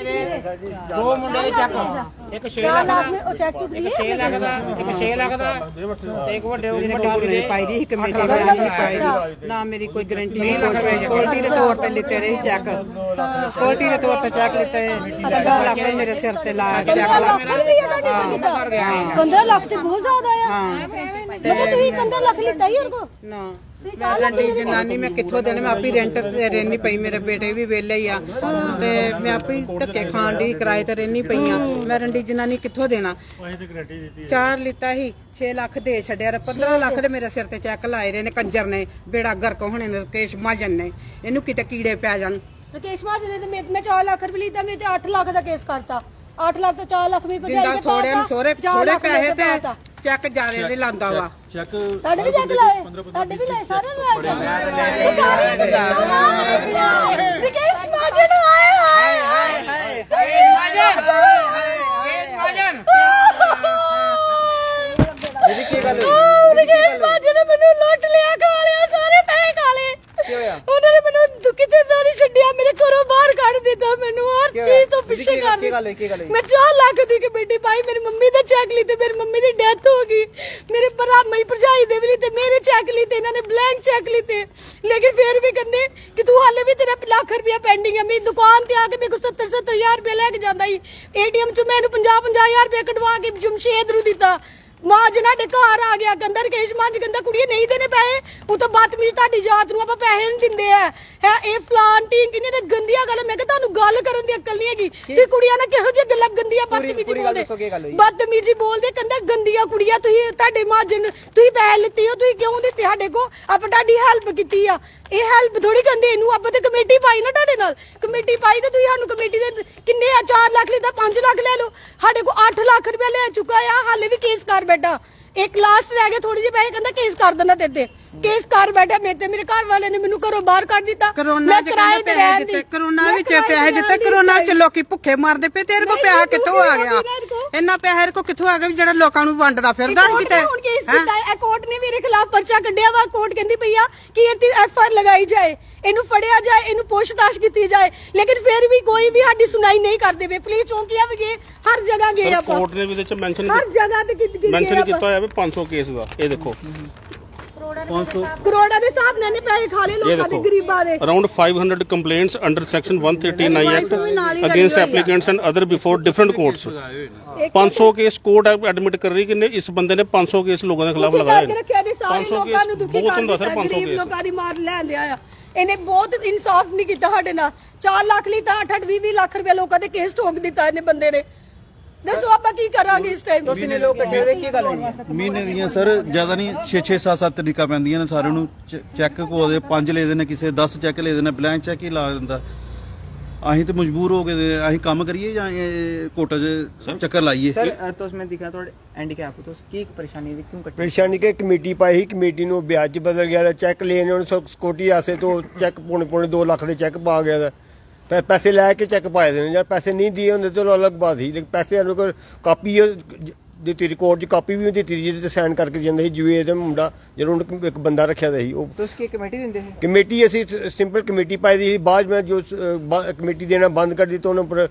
दो मुंडे दे चेक एक 6 लाख दा एक 6 लाख दा एक 6 लाख दा एक ਵੱਡੇ ਕੁੜੀ ਦੇ ਪਾਈ ਦੀ ਕਮੇਟੀ ਵਾਲਿਆਂ ਨੇ ਪਾਈ ਨਾ ਮੇਰੀ ਕੋਈ ਗਾਰੰਟੀ ਨਹੀਂ ਸਕਿਉਰਟੀ ਦੇ ਤੌਰ ਤੇ ਲਿੱਤੇ ਰਹੇ ਚੈੱਕ ਸਕਿਉਰਟੀ ਦੇ ਤੌਰ ਤੇ ਚੈੱਕ ਲਿੱਤੇ 15 ਲੱਖ ਮੇਰੇ ਸਿਰ ਤੇ ਲਾ ਚੈੱਕ 15 ਲੱਖ ਤੇ ਬਹੁਤ ਜ਼ਿਆਦਾ ਆ ਮਤਲਬ ਤੁਸੀਂ 15 ਲੱਖ ਲਿੱਤਾ ਹੀ ਹੋਰ ਕੋ ਨਾ ਮੈਂ ਰੰਡੀ ਜਨਾਨੀ ਮੈਂ ਕਿੱਥੋਂ ਦੇਣੇ ਮੈਂ ਆਪੀ ਰੈਂਟ ਤੇ ਰਹਿਣੀ ਪਈ ਮੇਰੇ ਬੇਟੇ ਵੀ ਵਿਹਲੇ ਹੀ ਆ ਤੇ ਮੈਂ ਆਪੀ ਧੱਕੇ ਖਾਣ ਦੀ ਕਿਰਾਏ ਤੇ ਰਹਿਣੀ ਪਈ ਆ ਮੈਂ ਰੰਡੀ ਜਨਾਨੀ ਕਿੱਥੋਂ ਦੇਣਾ 4 ਲਿੱਤਾ ਸੀ 6 ਲੱਖ ਦੇ ਛੱਡਿਆ 15 ਲੱਖ ਦੇ ਮੇਰੇ ਸਿਰ ਤੇ ਚੈੱਕ ਲਾਏ ਰਹੇ ਨੇ ਕੰਜਰ ਨੇ ਬੇੜਾ ਗਰਕ ਹੋਣੇ ਨੇ ਰਕੇਸ਼ ਮਹਾਜਨ ਨੇ ਇਹਨੂੰ ਕਿਤੇ ਕੀੜੇ ਪੈ ਜਾਣ ਰਕੇਸ਼ ਮਹਾਜਨ ਨੇ ਤੇ ਮੈਂ 4 ਲੱਖ ਰੁਪਏ ਲਿੱਤਾ ਮੈਂ ਤੇ 8 ਲੱਖ ਦਾ ਕੇਸ ਕਰਤਾ 8 ਲੱਖ ਤੋਂ 4 ਲੱਖ ਵੀ ਜਿੰਦਾ ਥੋੜੇ ਨੂੰ ਥੋੜੇ ਪੈਸੇ ਤੇ ਚੈੱਕ ਜ਼ਿਆਦਾ ਦੇ ਲਾਂਦਾ ਵਾ ਚੈੱਕ ਤੁਹਾਡੇ ਵੀ ਚੈੱਕ ਲਾਏ ਤੁਹਾਡੇ ਵੀ ਲਾਏ ਸਾਰੇ ਲਾਏ ਸਾਰੇ ਰਕੇਸ਼ ਮਹਾਜਨ ਆਏ ਹਾਏ ਹਾਏ ਮਹਾਜਨ ਦੀਦੀ ਕੀ ਗੱਲ ਰਕੇਸ਼ ਮਹਾਜਨ ਨੇ ਮੈਨੂੰ ਲੁੱਟ ਲਿਆ ਖਾ ਲਿਆ ਸਾਰੇ ਪੈਸੇ ਖਾ ਲਏ ਕੀ ਹੋਇਆ ਉਹਨਾਂ ਨੇ ਮੈਨੂੰ ਕਿਤੇ ਦਾ ਨਹੀਂ ਛੱਡਿਆ ਮੇਰੇ ਘਰੋਂ ਬਾਹਰ ਕੱਢ ਦਿੱਤਾ ਮੈਨੂੰ ਹਰ ਚੀਜ਼ ਤੋਂ ਪਿੱਛੇ ਕਰ ਦਿੱਤਾ ਮੈਂ 4 ਲੱਖ ਦੀ ਕਮੇਟੀ ਪਾਈ ਮੇਰੀ ਮੰਮੀ ਦਾ ਚੈੱਕ ਲਿੱਤੇ ਮੇਰੀ ਮੰਮੀ ਦੀ ਡੈਥ ਹੋ ਗਈ ਮੇਰੇ ਮੇਰੀ ਭਰਜਾਈ ਦੇ ਵੀ ਲਿੱਤੇ ਮੇਰੇ ਚੈੱਕ ਲਿੱਤੇ ਇਹਨਾਂ ਨੇ ਬਲੈਂਕ ਚੈੱਕ ਲਿੱਤੇ ਲੇਕਿਨ ਫਿਰ ਵੀ ਕਹਿੰਦੇ ਕਿ ਤੂੰ ਹਾਲੇ ਵੀ ਤੇਰਾ ਲੱਖ ਰੁਪਇਆ ਪੈਂਡਿੰਗ ਹੈ ਮੇਰੀ ਦੁਕਾਨ ਤੇ ਆ ਕੇ ਮੇਰੇ ਕੋਲ 70,000 ਰੁਪਏ ਲੈ ਕੇ ਜਾਂਦਾ ਸੀ ਏਟੀਐਮ ਚ ਮੈਨੂੰ 50,000 ਰੁਪਏ ਕਢਵਾ ਕੇ ਜਮਸ਼ੇਦ ਨੂੰ ਦਿੱਤਾ ਮਾਂ ਜਨਾ ਦੇ ਘਰ ਆ ਗਿਆ ਕਹਿੰਦਾ ਰਕੇਸ਼ ਮਾਂ ਜੀ ਕਹਿੰਦਾ ਕੁੜੀਏ ਨਹੀਂ ਦੇਣੇ ਪੈਸੇ ਉਹ ਤਾਂ ਬਦਤਮੀਜ਼ ਤੁਹਾਡੀ ਜਾਤ ਨੂੰ ਆਪਾਂ ਪੈਸੇ ਨਹੀਂ ਦਿੰਦੇ ਆ ਹੈ ਇਹ ਫਲਾਨ ਟੀਂਗ ਇਹਨੇ ਗੰਦੀਆਂ ਗੱਲ ਮੈਂ ਕਿਹਾ ਤੁਹਾਨੂੰ ਗੱਲ ਕਰਨ ਦੀ ਅਕਲ ਨਹੀਂ ਹੈਗੀ ਤੁਸੀਂ ਕੁੜੀਆਂ ਨਾਲ ਕਿਹੋ ਜਿਹੀ ਗੱਲਾਂ ਗੰਦੀਆਂ ਬਦਤਮੀਜ਼ੀ ਬੋਲਦੇ ਬਦਤਮੀਜ਼ੀ ਬੋਲਦੇ ਕਹਿੰਦਾ ਗੰਦੀਆਂ ਕੁੜੀਆਂ ਤੁਸੀਂ ਤੁਹਾਡੇ ਮਾਂ ਜਨ ਤੁਸੀਂ ਪੈਸੇ ਲਿੱਤੇ ਹੋ ਤੁਸੀਂ ਕਿਉਂ ਦਿੱਤੇ ਸਾਡੇ ਕੋ ਆਪਾਂ ਤੁਹਾਡੀ ਹੈਲਪ ਕੀਤੀ ਆ ਇਹ ਹੈਲਪ ਥੋੜੀ ਕਹਿੰਦੇ ਇਹਨੂੰ ਆਪਾਂ ਤੇ ਕਮੇਟੀ ਪਾਈ ਨਾ ਤੁਹਾਡੇ ਨਾਲ ਕਮੇਟੀ ਪਾਈ ਤੇ ਤੁਸੀਂ ਸਾਨੂੰ ਕਮੇਟੀ ਦੇ ਕਿੰਨੇ ਆ 4 ਲੱਖ ਲਿੱਤਾ 5 ਲੱਖ ਲੈ ਲਓ ਸਾਡੇ ਕੋ 8 ਲੱਖ ਰੁਪਏ ਲੈ ਚੁੱਕਾ ਆ ਹਾਲੇ ਵੀ ਕੇਸ ਕਰ ਬੈਠਾ ਇੱਕ ਲਾਸਟ ਰਹਿ ਗਿਆ ਥੋੜੀ ਜਿਹੀ ਪੈਸੇ ਕਹਿੰਦਾ ਕੇਸ ਕਰ ਦੇਣਾ ਤੇਰੇ ਤੇ ਕੇਸ ਕਰ ਬੈਠਾ ਮੇਰੇ ਘਰ ਵਾਲੇ ਨੇ ਮੈਨੂੰ ਘਰੋਂ ਬਾਹਰ ਕੱਢ ਦਿੱਤਾ ਕਰੋਨਾ ਚ ਪੈਸੇ ਦਿੱਤੇ ਕਰੋਨਾ ਵਿੱਚ ਪੈਸੇ ਦਿੱਤੇ ਕਰੋਨਾ ਚ ਲੋਕੀ ਭੁੱਖੇ ਮਰਦੇ ਪਏ ਤੇਰੇ ਕੋ ਪੈਸਾ ਕਿੱਥੋਂ ਆ ਗਿਆ ਇੰਨਾ ਪੈਸੇ ਕੋ ਕਿੱਥੋਂ ਆ ਗਿਆ ਜਿਹੜਾ ਲੋਕਾਂ ਨੂੰ ਵੰਡਦਾ ਫਿਰਦਾ ਕਿਤੇ ਇਹ ਕੋਰਟ ਨੇ ਮੇਰੇ ਖਿਲਾਫ ਪਰਚਾ ਕੱਢਿਆ ਵਾ ਕੋਰਟ ਕਹਿੰਦੀ ਪਈਆ ਕਿ ਇਹਦੀ ਐਫਆਰ ਲਗਾਈ ਜਾਏ ਇਹਨੂੰ ਫੜਿਆ ਜਾਏ ਇਹਨੂੰ ਪੁੱਛਤਾਛ ਕੀਤੀ ਜਾਏ ਲੇਕਿਨ ਫਿਰ ਵੀ ਕੋਈ ਵੀ ਸਾਡੀ ਸੁਣਾਈ ਨਹੀਂ ਕਰਦੇ ਵੇ ਪੁਲਿਸ ਚੌਂਕੀਆਂ ਵੀ ਗਏ ਹਰ ਜਗ੍ਹਾ ਗਏ ਆਪਾਂ ਕੋਰਟ ਨੇ ਵੀ ਇਹਦੇ ਚ ਮੈਂਸ਼ਨ ਹਰ ਜਗ੍ਹਾ ਤੇ ਮੈਂਸ਼ਨ ਕੀਤਾ ਹੋਇਆ ਵੀ 500 ਕੇਸ ਦਾ ਇਹ ਦੇਖੋ ਕਰੋੜਾਂ ਦੇ ਹਿਸਾਬ ਨਾਲ ਨੇ ਪੈਸੇ ਖਾ ਲਏ ਲੋਕਾਂ ਦੇ ਗਰੀਬਾਂ ਦੇ around 500 complaints under section 139 act against applicants and other before different courts 500 case court admit कर रही कि इस बंदे ने 500 केस लोगों के खिलाफ लगाए 500 केस बहुत ਹੁੰਦਾ ਸਰ 500 केस ਲੋਕਾਂ ਦੀ ਮਾਰ ਲੈਂਦੇ ਆ ਇਹਨੇ ਬਹੁਤ ਇਨਸਾਫ ਨਹੀਂ ਕੀਤਾ ਸਾਡੇ ਨਾਲ 4 ਲੱਖ ਲਈ ਤਾਂ 8-8 20 ਲੱਖ ਰੁਪਏ ਲੋਕਾਂ ਦੇ ਕੇਸ ਠੋਕ ਦਿੱਤਾ ਇਹਨੇ ਬੰਦੇ ਨੇ ਦੱਸੋ ਆਪਾਂ ਕੀ ਕਰਾਂਗੇ ਇਸ ਟਾਈਮ ਕਿੰਨੇ ਲੋਕ ਇਕੱਠੇ ਹੋਏ ਕੀ ਗੱਲ ਹੋਈ ਮਹੀਨੇ ਦੀਆਂ ਸਰ ਜ਼ਿਆਦਾ ਨਹੀਂ 6 7 ਤਰੀਕਾ ਪੈਂਦੀਆਂ ਨੇ ਸਾਰਿਆਂ ਨੂੰ ਚੈੱਕ ਕੋਦੇ 5 ਲੈ ਦੇਣੇ ਕਿਸੇ 10 ਚੈੱਕ ਲੈ ਦੇਣੇ ਬਲੈਂਕ ਚੈੱਕ ਹੀ ਲਾ ਦਿੰਦਾ ਅਸੀਂ ਤੇ ਮਜਬੂਰ ਹੋ ਗਏ ਅਸੀਂ ਕੰਮ ਕਰੀਏ ਜਾਂ ਕੋਟਾ 'ਚ ਚੱਕਰ ਲਾਈਏ ਸਰ ਤੁਸੀਂ ਮੈਂ ਦਿਖਾ ਤੁਹਾਡੇ ਹੈਂਡੀਕੈਪ ਤੋਂ ਕੀ ਪਰੇਸ਼ਾਨੀ ਦੀ ਕਿਉਂ ਕੱਟੀ ਪਰੇਸ਼ਾਨੀ ਕਿ ਕਮੇਟੀ ਪਾਈ ਕਮੇਟੀ ਨੂੰ ਵਿਆਜ ਬਦਲ ਗਿਆ ਚੈੱਕ ਲੈਣੇ ਉਹਨੇ ਸਿਕਿਉਰਟੀ ਆਸੇ ਤੋਂ ਚੈੱਕ ਪੌਣੇ 2 ਲੱਖ ਦੇ ਚੈੱਕ ਪਾ ਗਿਆ ਪੈਸੇ ਲੈ ਕੇ ਚੈੱਕ ਪਾਏ ਦੇਣੇ ਜਾਂ ਪੈਸੇ ਨਹੀਂ ਦਿਏ ਹੁੰਦੇ ਤਾਂ ਅਲੱਗ ਬਾਤ ਸੀ ਲੇਕਿਨ ਪੈਸੇ ਸਾਨੂੰ ਕੋਲ ਕਾਪੀ ਦਿੱਤੀ ਰਿਕਾਰਡ 'ਚ ਕਾਪੀ ਵੀ ਦਿੱਤੀ ਜਿਹਦੇ ਤੇ ਸਾਈਨ ਕਰਕੇ ਜਾਂਦਾ ਸੀ ਜਿਵੇਂ ਦਾ ਮੁੰਡਾ ਜਦੋਂ ਇੱਕ ਬੰਦਾ ਰੱਖਿਆ ਦਾ ਸੀ ਉਹ ਤੁਸੀਂ ਕੀ ਕਮੇਟੀ ਦਿੰਦੇ ਸੀ ਕਮੇਟੀ ਅਸੀਂ ਸਿੰਪਲ ਕਮੇਟੀ ਪਾਈ ਦੀ ਸੀ ਬਾਅਦ ਮੈਂ ਜੋ ਕਮੇਟੀ ਦੇਣਾ ਬੰਦ ਕਰ ਦਿੱਤਾ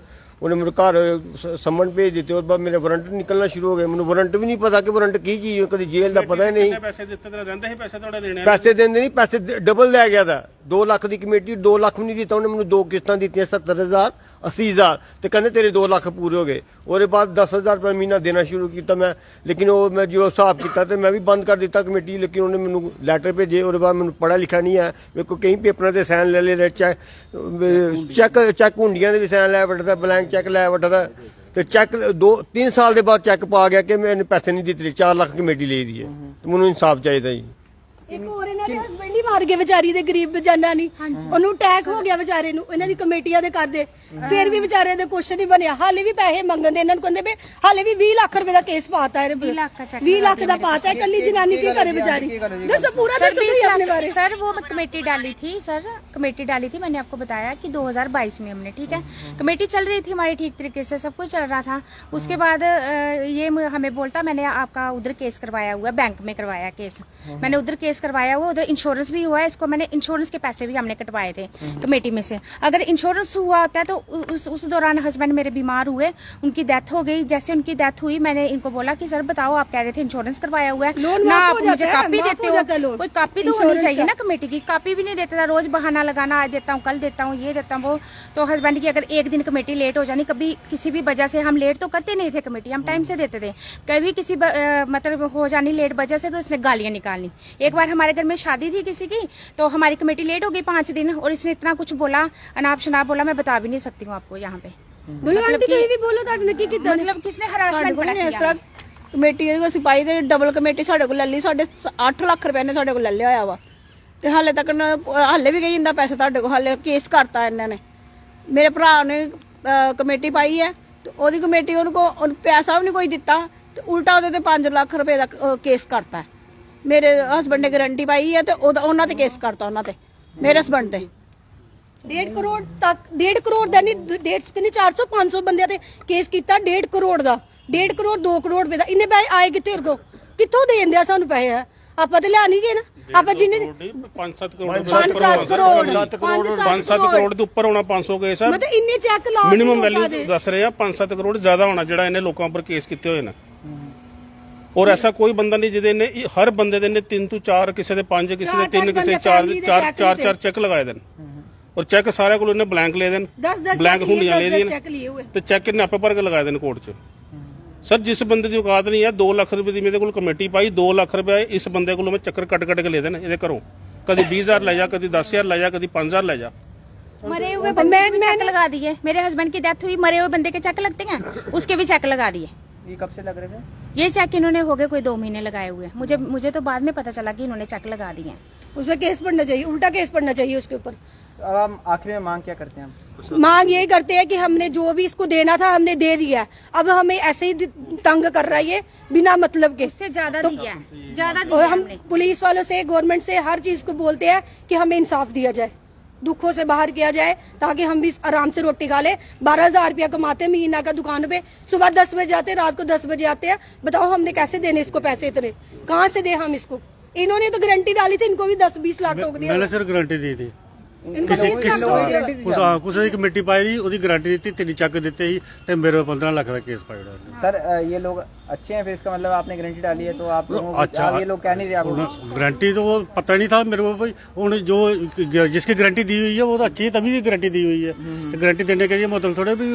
ਉਹਨੇ ਮੇਰੇ ਘਰ ਸੰਮਨ ਭੇਜ ਦਿੱਤੇ ਉਸ ਬਾਅਦ ਮੇਰੇ ਵਾਰੰਟ ਨਿਕਲਣਾ ਸ਼ੁਰੂ ਹੋ ਗਏ ਮੈਨੂੰ ਵਾਰੰਟ ਵੀ ਨਹੀਂ ਪਤਾ ਕਿ ਵਾਰੰਟ ਕੀ ਚੀਜ਼ ਹੈ ਕਦੀ ਜੇਲ੍ਹ ਦਾ ਪਤਾ ਹੀ ਨਹੀਂ ਪੈਸੇ ਦਿੱਤੇ ਤੇ ਰਹਿੰਦੇ ਸੀ ਪੈਸੇ ਤੁਹਾਡੇ ਦੇਣੇ ਪੈਸੇ ਦਿੰਦੇ ਨਹੀਂ ਪੈਸੇ ਡਬਲ ਲੈ ਗਿਆ ਦਾ 2 ਲੱਖ ਦੀ ਕਮੇਟੀ 2 ਲੱਖ ਵੀ ਨਹੀਂ ਦਿੱਤਾ ਉਹਨੇ ਮੈਨੂੰ 2 ਕਿਸ਼ਤਾਂ ਦਿੱਤੀਆਂ 70,000 80,000 ਤੇ ਕਹਿੰਦੇ ਤੇਰੇ 2 ਲੱਖ ਪੂਰੇ ਹੋ ਗਏ ਉਹਦੇ ਬਾਅਦ 10,000 ਰੁਪਏ ਮਹੀਨਾ ਦੇਣਾ ਸ਼ੁਰੂ ਕੀਤਾ ਮੈਂ ਲੇਕਿਨ ਉਹ ਮੈਂ ਜੋ ਹਿਸਾਬ ਕੀਤਾ ਤੇ ਮੈਂ ਵੀ ਬੰਦ ਕਰ ਦਿੱਤਾ ਕਮੇਟੀ ਲੇਕਿਨ ਉਹਨੇ ਮੈਨੂੰ ਲੈਟਰ ਭੇਜੇ ਉਹਦੇ ਬਾਅਦ ਮੈਨੂੰ ਪੜ੍ਹਿਆ ਲਿਖਿਆ ਨਹੀਂ ਹੈ ਮੇਰੇ ਕੋਲ ਕਈ ਪੇਪਰਾਂ ਤੇ ਸਾਈਨ ਲੈ ਲਏ ਚੈੱਕ ਹੁੰਡੀਆਂ ਦੇ ਵੀ ਸਾਈਨ ਲੈ ਵੱਟਦਾ ਬਲੈਂਕ ਚੈੱਕ ਲੈ ਵੱਟਦਾ ਤੇ ਚੈੱਕ 2-3 ਸਾਲ ਦੇ ਬਾਅਦ ਚੈੱਕ ਪਾ ਗਿਆ ਕਿ ਮੈਨੂੰ ਪੈਸੇ ਨਹੀਂ ਦਿੱਤੇ 4 ਲੱਖ ਕਮੇਟੀ ਲਈ ਦੀ ਹੈ ਤੇ ਮੈਨੂੰ ਇਨਸਾਫ ਚਾਹੀਦਾ ਜੀ ਇੱਕ ਹੋਰ ਇਹਨਾਂ ਦੇ ਹਸਬੰਡ ਹੀ ਮਾਰ ਗਏ ਵਿਚਾਰੀ ਦੇ ਗਰੀਬ ਜਨਾਂ ਨਹੀਂ ਉਹਨੂੰ ਅਟੈਕ ਹੋ ਗਿਆ ਵਿਚਾਰੇ ਨੂੰ ਇਹਨਾਂ ਦੀ ਕਮੇਟੀਆਂ ਦੇ ਕਰਦੇ ਫਿਰ ਵੀ ਵਿਚਾਰੇ ਦੇ ਕੁਛ ਨਹੀਂ ਬਣਿਆ ਹਾਲੇ ਵੀ ਪੈਸੇ ਮੰਗਦੇ ਇਹਨਾਂ ਨੂੰ ਕਹਿੰਦੇ ਵੀ ਹਾਲੇ ਵੀ 20 ਲੱਖ ਰੁਪਏ ਦਾ ਕੇਸ ਪਾਤਾ ਹੈ 20 ਲੱਖ ਦਾ ਪਾਤਾ ਹੈ ਕੱਲੀ ਜਨਾਨੀ ਕੀ ਕਰੇ बेचारी ਦੱਸੋ पूरा ਦੱਸੋ अपने बारे सर वो कमेटी डाली थी सर कमेटी डाली थी मैंने आपको बताया कि 2022 में हमने ठीक है कमेटी चल रही थी हमारी ठीक तरीके से सब कुछ चल रहा था उसके बाद ये हमें बोलता मैंने आपका उधर केस करवाया हुआ बैंक में करवाया केस मैंने उधर केस करवाया हुआ, उधर इंश्योरेंस भी हुआ है, इसको मैंने इंश्योरेंस के पैसे भी हमने कटवाए थे कमेटी में से। अगर इंश्योरेंस हुआ होता है तो उस दौरान हस्बैंड मेरे बीमार हुए, उनकी डेथ हो गई। जैसे उनकी डेथ हुई मैंने इनको बोला कि सर बताओ, आप कह रहे थे इंश्योरेंस करवाया हुआ है ना, आप मुझे कापी देते हो, कोई कापी तो होनी चाहिए ना कमेटी की। कापी भी नहीं देते था, रोज बहाना लगाना, आज देता हूँ, कल देता हूँ, ये देता हूँ वो। तो हस्बैंड की अगर एक दिन कमेटी लेट हो जानी, कभी किसी भी वजह से, हम लेट तो करते नहीं थे कमेटी, हम टाइम से देते थे, कभी किसी मतलब हो जानी लेट वजह से तो इसने गालियां निकालनी। एक बार हमारे घर में शादी थी किसी की, तो हमारी कमेटी लेट हो गई 5 दिन, और इसने इतना कुछ बोला, अनाप शनाप बोला, मैं बता भी नहीं सकती हूँ आपको यहाँ पे। बोलो आंटी तो ये भी बोलो ਤੁਹਾਡੇ ਕੀ ਕੀਤਾ मतलब किसने हरासमेंट ਸਾਡੇ किया? ਇਸ ਤਰ੍ਹਾਂ ਕਮੇਟੀ ਅਸੀਂ ਪਾਈ ਤੇ ਡਬਲ ਕਮੇਟੀ ਸਾਡੇ ਕੋਲ ਲੈ ਲਈ, ਸਾਡੇ 8 ਲੱਖ ਰੁਪਏ ਨੇ ਸਾਡੇ ਕੋਲ ਲੈ ਲਿਆ ਹੋਇਆ ਵਾ, ਤੇ ਹਾਲੇ ਤੱਕ ਹਾਲੇ ਵੀ ਗਈ ਜਾਂਦਾ ਪੈਸੇ ਤੁਹਾਡੇ ਕੋਲ, ਹਾਲੇ ਕੇਸ ਕਰਤਾ ਇਹਨਾਂ ਨੇ। ਮੇਰੇ ਭਰਾ ਨੇ ਕਮੇਟੀ ਪਾਈ ਹੈ ਤੇ ਉਹਦੀ ਕਮੇਟੀ ਉਹਨੂੰ ਪੈਸਾ ਵੀ ਨਹੀਂ ਕੋਈ ਦਿੱਤਾ, ਤੇ ਉਲਟਾ ਉਹਦੇ ਤੇ 5 ਲੱਖ ਰੁਪਏ ਦਾ ਕੇਸ ਕਰਤਾ। ਮੇਰੇ ਹਸਬੰਡ ਨੇ ਗਾਰੰਟੀ ਪਾਈ ਹੈ ਤੇ ਉਹਨਾਂ ਤੇ ਕੇਸ ਕਰਤਾ, ਉਹਨਾਂ ਤੇ ਮੇਰੇ ਹਸਬੰਡ ਤੇ 1.5 ਕਰੋੜ ਤੱਕ 1.5 ਕਰੋੜ ਦਾ ਨਹੀਂ 150 400 500 ਬੰਦਿਆਂ ਤੇ ਕੇਸ ਕੀਤਾ 1.5 ਕਰੋੜ ਦਾ 1.5 ਕਰੋੜ 2 ਕਰੋੜ ਰੁਪਏ ਦਾ ਇੰਨੇ ਪੈਸੇ ਆਏ ਕਿੱਥੇ ਕੋ ਕਿੱਥੋਂ ਦੇ ਦਿੰਦੇ ਆ ਸਾਨੂੰ ਪੈਸੇ ਆਪਾਂ ਤੇ ਲਿਆ ਨਹੀਂ ਗਏ ਨਾ ਆਪਾਂ ਜਿੰਨੇ 5-7 5-7 ਕਰੋੜ 5-7 ਕਰੋੜ ਦੇ ਉੱਪਰ ਹੋਣਾ 500 ਕੇਸ ਆ ਮਤਲਬ ਇੰਨੇ ਚੈੱਕ ਲਾ ਮਿਨੀਮਮ ਵੈਲਿਊ ਦੱਸ ਰਹੇ ਆ 5-7 ਕਰੋੜ ਜ਼ਿਆਦਾ ਹੋਣਾ ਜਿਹੜਾ ਇਹਨੇ ਲੋਕਾਂ ਉੱਪਰ ਕੇਸ ਕੀਤੇ ਹੋਏ ਨੇ। ਔਰ ਐਸਾ ਕੋਈ ਬੰਦਾ ਨਹੀਂ ਜਿਹਦੇ ਨੇ ਹਰ ਬੰਦੇ ਦੇ ਨੇ 3 ਤੋਂ 4 ਕਿਸੇ ਦੇ 5 ਕਿਸੇ ਦੇ 3 ਕਿਸੇ 4 ਚੈੱਕ ਲਗਾਏ ਦੇਣ ਔਰ ਚੈੱਕ ਸਾਰਿਆਂ ਕੋਲ ਇਹਨੇ ਬਲੈਂਕ ਲੈ ਦੇਣ ਬਲੈਂਕ ਹੁੰਡੀਆਂ ਲੈ ਦੇਣ ਤੇ ਚੈੱਕ ਇਹਨੇ ਆਪੇ ਭਰ ਕੇ ਲਗਾਏ ਦੇਣ ਕੋਰਟ 'ਚ। ਸਰ ਜਿਸ ਬੰਦੇ ਦੀ ਔਕਾਤ ਨਹੀਂ ਹੈ 2 ਲੱਖ ਰੁਪਏ ਦੀ ਮੇਰੇ ਕੋਲ ਕਮੇਟੀ ਪਾਈ 2 ਲੱਖ ਰੁਪਏ ਇਸ ਬੰਦੇ ਕੋਲੋਂ ਮੈਂ ਚੱਕਰ ਕੱਟ ਕੇ ਲੈ ਦੇਣ ਇਹਦੇ ਘਰੋਂ ਕਦੀ 20,000 ਲੈ ਜਾ ਕਦੀ 10,000 ਲੈ ਜਾ कभी 5,000 ले जा। मरे हुए बंदे के चेक लगा दिए, मेरे हस्बैंड की डेथ हुई, मरे हुए बंदे के चेक लगते हैं, उसके भी चेक लगा दिए। ये कब से लग रहे थे? ये चेक इन्होंने हो गए कोई 2 महीने लगाए हुए, मुझे तो बाद में पता चला कि इन्होंने चेक लगा दिए। उसमें केस पढ़ना चाहिए, उल्टा केस पढ़ना चाहिए उसके ऊपर। अब हम आखिर में मांग क्या करते हैं? हम मांग यही करते हैं कि हमने जो भी इसको देना था हमने दे दिया, अब हमें ऐसे ही तंग कर रहा है ये बिना मतलब के। उससे ज्यादा दिया है, ज्यादा और दिया हम हमने। पुलिस वालों से गवर्नमेंट से हर चीज को बोलते हैं कि हमें इंसाफ दिया जाए, दुखों से बाहर किया जाए ताकि हम भी आराम से रोटी खा ले। 12,000 रुपया कमाते हैं महीना का दुकान पे, सुबह 10 बजे आते हैं, रात को 10 बजे आते हैं। बताओ हमने कैसे देने इसको पैसे इतने, कहाँ से दे हम इसको? इन्होंने तो गारंटी डाली थी, इनको भी 10-20 लाख टोक दिया। मैंने सर गारंटी दी थी इनको 20 लाख टोक दिया। कुछ ਦੀ ਕਮੇਟੀ ਪਾਈ ਦੀ ਉਹਦੀ ਗਾਰੰਟੀ ਦਿੱਤੀ 3 ਚੱਕ ਦਿੱਤੇ ਸੀ ਤੇ ਮੇਰੇ 15 ਲੱਖ ਦਾ ਕੇਸ ਪਾਇਆ। सर ये लोग अच्छे हैं, फिर इसका मतलब आपने गारंटी डाली है तो आप लोगों को अच्छा, अब ये लोग कह नहीं रहे आपको? गारंटी तो वो पता नहीं था मेरे को भाई, उन्होंने जो जिसकी गारंटी दी हुई है वो तो अच्छी है तभी गारंटी दी हुई है, तो गारंटी देने के लिए मतलब थोड़े भी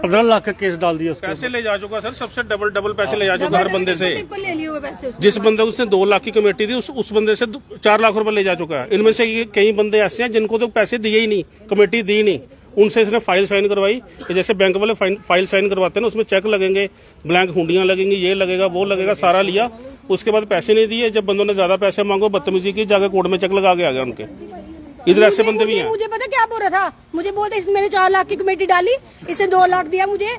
15 लाख का केस डाल दिया उसको। पैसे ले जा चुका सर, सबसे डबल पैसे ले जा चुका हर बंदे से। ट्रिपल ले लिए हुए पैसे उसने। जिस बंदे को उसने 2 लाख की कमेटी दी उस बंदे से 4 लाख रुपए ले जा चुका है। इनमें से कई बंदे ऐसे हैं जिनको तो पैसे दिए ही नहीं, कमेटी दी नहीं, उनसे इसने फाइल साइन करवाई। जैसे बैंक वाले फाइल साइन करवाते हैं ना, उसमें चेक लगेंगे, ब्लैंक हुंडियां लगेंगी, ये लगेगा वो लगेगा, सारा लिया। उसके बाद पैसे नहीं दिए, जब बंदों ने ज्यादा पैसे मांगो बदतमीजी की, जाके कोर्ट में चेक लगा के आ गया उनके। इधर ऐसे बंदे भी हैं। मुझे पता क्या बोल रहा था, मुझे बोलते मैंने 4 लाख की कमेटी डाली, इसने 2 लाख दिया मुझे,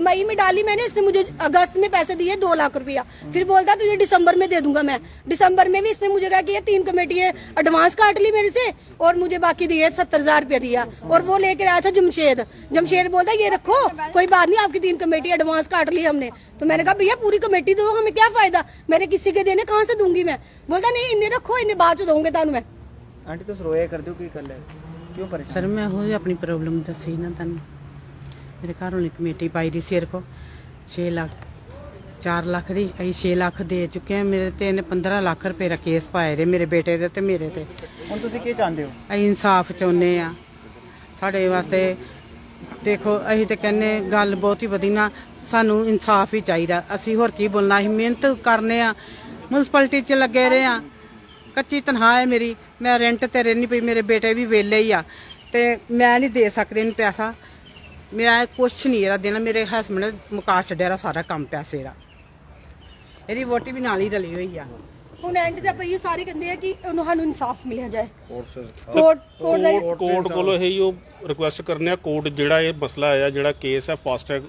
मई में डाली मैंने, इसने मुझे अगस्त में पैसे दिए 2 लाख रुपया, फिर बोलता तुझे दिसंबर में दे दूंगा मैं। दिसंबर में भी इसने मुझे कहा कि ये 3 कमेटी है एडवांस काट ली मेरे से और मुझे बाकी दिए 70,000 रुपया दिया। और वो लेकर आया था जमशेद बोलता ये रखो कोई बात नहीं, आपकी 3 कमेटी एडवांस काट ली हमने। तो मैंने कहा भैया पूरी कमेटी दो, हमें क्या फायदा, मैंने किसी के देने कहाँ से दूंगी मैं। बोलता नहीं इन्हें रखो, इन्हें बाद में दूंगे तानू मैं। आंटी तो रोया कर दो, कर ले क्यों परेशान? ਸਰ ਮੈਂ ਉਹ ਆਪਣੀ ਪ੍ਰੋਬਲਮ ਦੱਸੀ ਨਾ ਤੁਹਾਨੂੰ। ਮੇਰੇ ਘਰ ਵਾਲੀ ਕਮੇਟੀ ਪਾਈ ਦੀ ਸਿਰ ਕੋ 6 ਲੱਖ 4 ਲੱਖ ਦੀ, ਅਸੀਂ 6 ਲੱਖ ਦੇ ਚੁੱਕੇ ਹਾਂ। ਮੇਰੇ ਤੇ ਇਹਨੇ 15 ਲੱਖ ਰੁਪਏ ਦਾ ਕੇਸ ਪਾਇਆ ਰੇ ਮੇਰੇ ਬੇਟੇ ਦੇ ਤੇ ਮੇਰੇ ਤੇ। ਹੁਣ ਤੁਸੀਂ ਕੀ ਚਾਹੁੰਦੇ ਹੋ? ਅਸੀਂ ਇਨਸਾਫ ਚਾਹੁੰਦੇ ਆ ਸਾਡੇ ਵਾਸਤੇ। ਦੇਖੋ ਅਸੀਂ ਤੇ ਕਹਿੰਨੇ ਗੱਲ ਬਹੁਤ ਹੀ ਵਧੀਆ, ਸਾਨੂੰ ਇਨਸਾਫ ਹੀ ਚਾਹੀਦਾ। ਅਸੀਂ ਹੋਰ ਕੀ ਬੋਲਣਾ, ਅਸੀਂ ਮਿਹਨਤ ਕਰਨੇ ਆ, ਮਿਊਨਿਸਪੈਲਿਟੀ 'ਚ ਲੱਗੇ ਰਹੇ ਆ, ਕੱਚੀ ਤਨਖਾਹ ਹੈ ਮੇਰੀ, ਮੈਂ ਰੈਂਟ ਤੇ ਰਹਿਣੀ ਪਈ, ਮੇਰੇ ਬੇਟੇ ਵੀ ਵਿਹਲੇ ਹੀ ਆ ਤੇ ਮੈਂ ਨਹੀਂ ਦੇ ਸਕਦੀ ਇਹਨੂੰ ਪੈਸਾ। ਮੇਰਾ ਕੁਛ ਨਹੀਂ ਇਹਦਾ ਦੇਣਾ, ਮੇਰੇ ਹਸਬੰਡ ਨੇ ਮੁਕਾ ਛੱਡਿਆ ਸਾਰਾ ਕੰਮ ਪੈਸੇ ਦਾ। ਇਹਦੀ ਵੋਟੀ ਵੀ ਨਾਲ ਹੀ ਰਲੀ ਹੋਈ ਆ। ਹੁਣ ਐਂਡ ਤੇ ਆਪਾਂ ਇਹ ਸਾਰੇ ਕਹਿੰਦੇ ਆ ਕਿ ਉਹਨੂੰ ਸਾਨੂੰ ਇਨਸਾਫ ਮਿਲਿਆ ਜਾਏ। ਕੋਰਟ ਕੋਲੋਂ ਇਹੀ ਉਹ ਰਿਕੁਐਸਟ ਕਰਨੇ ਆ, ਕੋਰਟ ਜਿਹੜਾ ਇਹ ਮਸਲਾ ਆਇਆ, ਜਿਹੜਾ ਕੇਸ ਹੈ ਫਾਸਟ ਟਰੈਕ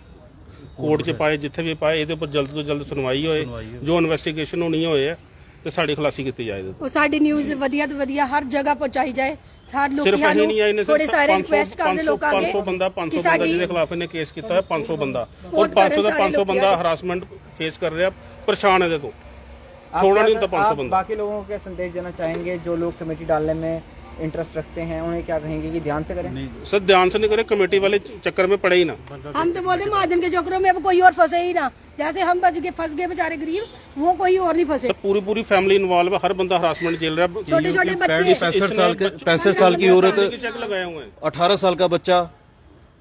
ਕੋਰਟ 'ਚ ਪਾਏ, ਜਿੱਥੇ ਵੀ ਪਾਏ, ਇਹਦੇ ਉੱਪਰ ਜਲਦ ਤੋਂ ਜਲਦ ਸੁਣਵਾਈ ਹੋਏ, ਜੋ ਇਨਵੈਸਟੀਗੇਸ਼ਨ ਹੋਣੀ ਹੋਏ ਹੈ ਤੇ ਸਾਡੀ ਖੁਲਾਸੀ ਕੀਤੀ ਜਾਏ। ਉਹ ਸਾਡੀ ਨਿਊਜ਼ ਵਧੀਆ ਤੋਂ ਵਧੀਆ ਹਰ ਜਗ੍ਹਾ ਪਹੁੰਚਾਈ ਜਾਏ। ਹਰ ਲੋਕੀ ਸਿਰਫ ਇਹ ਨਹੀਂ ਆਏ ਨੇ, ਥੋੜੇ ਸਾਰੇ ਰਿਕੁਐਸਟ ਕਰਦੇ ਲੋਕਾਂ ਅੱਗੇ 500 ਬੰਦਾ ਜਿਹਦੇ ਖਿਲਾਫ ਇਹਨੇ ਕੇਸ ਕੀਤਾ ਹੈ, 500 ਬੰਦਾ, ਔਰ 500 ਦਾ 500 ਬੰਦਾ ਹਰਾਸਮੈਂਟ ਫੇਸ ਕਰ ਰਿਹਾ, ਪਰੇਸ਼ਾਨ ਇਹਦੇ ਤੋਂ। थोड़ा नहीं होता 500 बंदा। बाकी लोगों को क्या संदेश देना चाहेंगे जो लोग कमेटी डालने में इंटरेस्ट रखते हैं, उन्हें क्या कहेंगे कि ध्यान से करें? सर ध्यान से नहीं करे, कमेटी वाले चक्कर में पड़े ही ना। हम तो बोलते महाजन के चक्करों में अब कोई और फंसे ही ना, जैसे हम फंस गए बेचारे गरीब, वो कोई और नहीं फंसे। पूरी फैमिली इन्वॉल्व है, हर बंदा हरासमेंट झेल रहा है। छोटे छोटे बच्चे 65 साल की औरत, चेक लगाए हुए हैं, 18 साल का बच्चा,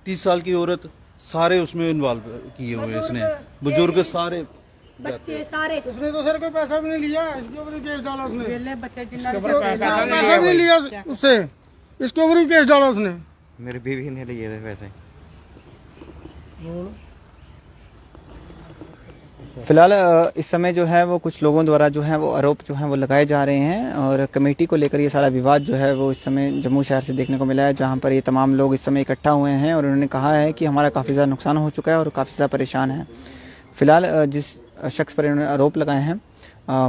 30 साल की औरत, सारे उसमें इन्वॉल्व किए हुए इसने, बुजुर्ग सारे बच्चे सारे। उसने तो सर कोई पैसा भी नहीं लिया, इसके ऊपर केस डाला उसने। वेले बच्चे जिन्ना पैसा भी नहीं लिया उससे, इसके ऊपर केस डाला उसने। मेरी बीवी ने लिए थे पैसे। फिलहाल इस समय जो है वो कुछ लोगों द्वारा जो है वो आरोप जो है वो लगाए जा रहे हैं और कमेटी को लेकर ये सारा विवाद जो है वो इस समय जम्मू शहर से देखने को मिला है, जहां पर ये तमाम लोग इस समय इकट्ठा हुए हैं और उन्होंने कहा है कि हमारा काफ़ी ज़्यादा नुकसान हो चुका है और काफ़ी ज़्यादा परेशान है। फिलहाल जिस शख्स पर इन्होंने आरोप लगाए हैं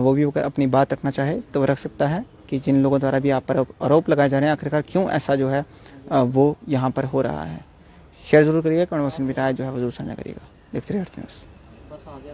वो भी अपनी बात रखना चाहे तो वो रख सकता है कि जिन लोगों द्वारा भी आप पर आरोप लगाए जा रहे हैं आखिरकार क्यों ऐसा जो है वो यहाँ पर हो रहा है। शेयर जरूर करिएगा, कमेंट बॉक्स में राय जो है वो जरूर साझा करिएगा। देखते रहिए अर्थ न्यूज़।